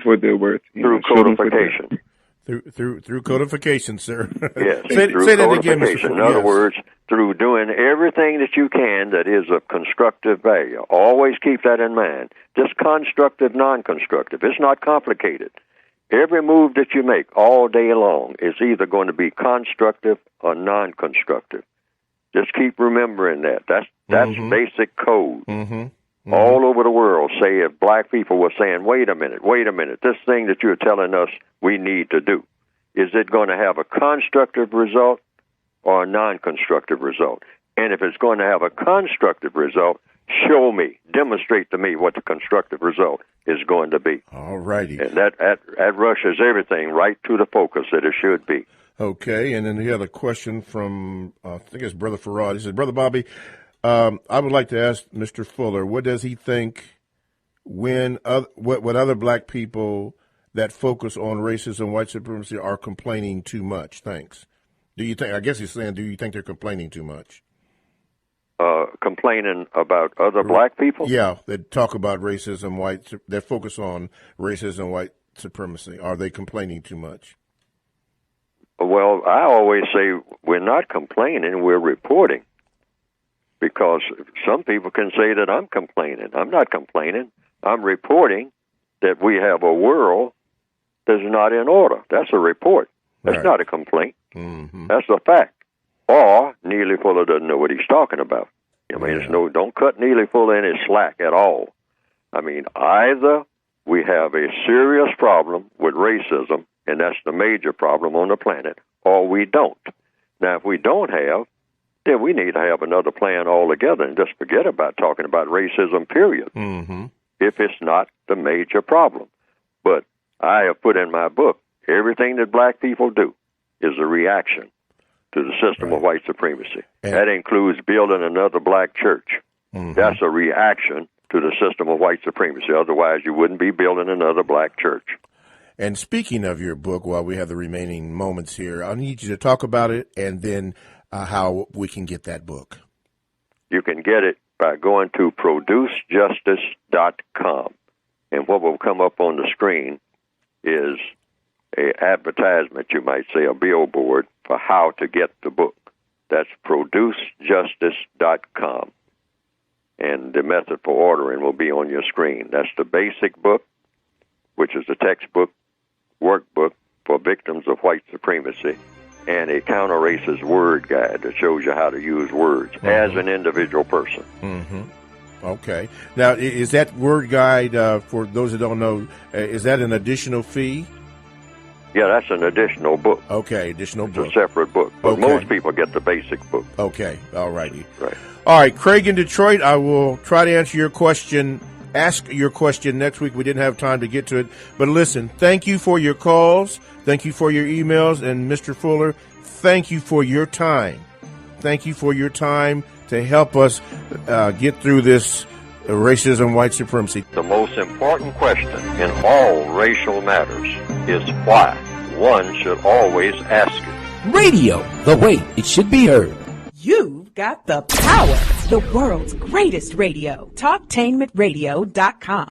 for their worth. Through codification. Through codification, sir. Yes, say that again, Mr. Fuller. In other words, through doing everything that you can that is of constructive value. Always keep that in mind. Just constructive, non-constructive. It's not complicated. Every move that you make all day long is either going to be constructive or non-constructive. Just keep remembering that. That's basic code. All over the world, say if black people were saying, wait a minute, this thing that you're telling us we need to do, is it going to have a constructive result or a non-constructive result? And if it's going to have a constructive result, show me, demonstrate to me what the constructive result is going to be. All righty. And that rushes everything right to the focus that it should be. Okay, and then he had a question from, I think it's Brother Farad. He said, Brother Bobby, I would like to ask Mr. Fuller, what does he think when what other black people that focus on racism, white supremacy are complaining too much? Thanks. Do you think, I guess he's saying, do you think they're complaining too much? Complaining about other black people? Yeah, that talk about racism, that focus on racism, white supremacy. Are they complaining too much? Well, I always say we're not complaining, we're reporting. Because some people can say that I'm complaining. I'm not complaining. I'm reporting that we have a world that's not in order. That's a report. That's not a complaint. That's a fact. Or Neely Fuller doesn't know what he's talking about. I mean, don't cut Neely Fuller any slack at all. I mean, either we have a serious problem with racism, and that's the major problem on the planet, or we don't. Now, if we don't have, then we need to have another plan altogether and just forget about talking about racism, period, if it's not the major problem. But I have put in my book, everything that black people do is a reaction to the system of white supremacy. That includes building another black church. That's a reaction to the system of white supremacy. Otherwise, you wouldn't be building another black church. And speaking of your book, while we have the remaining moments here, I need you to talk about it and then how we can get that book. You can get it by going to producejustice.com. And what will come up on the screen is an advertisement, you might say, a billboard for how to get the book. That's producejustice.com. And the method for ordering will be on your screen. That's the basic book, which is a textbook, workbook for victims of white supremacy. and a counter-racist word guide that shows you how to use words as an individual person. Mm-hmm. Okay. Now, is that word guide, for those that don't know, is that an additional fee? Yeah, that's an additional book. Okay, additional book. It's a separate book. But Okay. most people get the basic book. Okay, all righty. Right. All right, Craig in Detroit, I will try to answer your question, ask your question next week. We didn't have time to get to it. But listen, thank you for your calls. Thank you for your emails. And Mr. Fuller, thank you for your time. Thank you for your time to help us get through this racism, white supremacy. The most important question in all racial matters is why. One should always ask it. Radio, the way it should be heard. You've got the power. The world's greatest radio. TalkTainmentRadio.com.